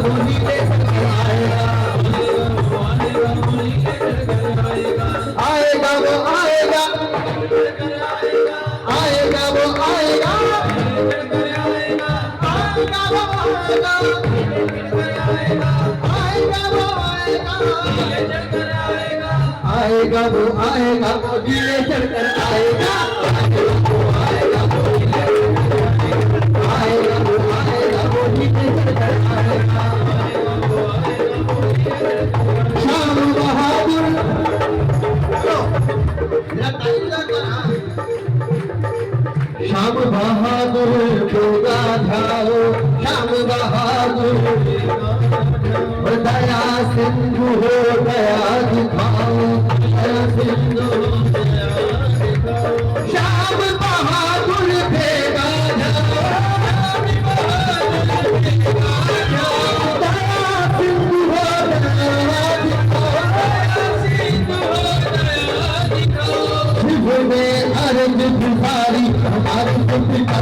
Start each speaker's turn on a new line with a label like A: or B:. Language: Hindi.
A: वही ले चलकर आएगा, आएगा वो आएगा, आएगा वो आएगा, आएगा वो आएगा, आएगा वो आएगा, आएगा वो आएगा, वो दिले चढ़कर आएगा, आएगा वो आएगा, वो दिले चढ़कर आएगा। शाम बहादुर श्याम बहादुर को गाओ, श्याम बहादुर दया सिंधु हो दया दिखाओ, दया सिंधु हो दया दिखाओ। श्याम बहादुर भेगा जाओ, दया सिंधु हो दया दिखाओ। शिव में अर्ज भिखारी हमारी बुद्धि का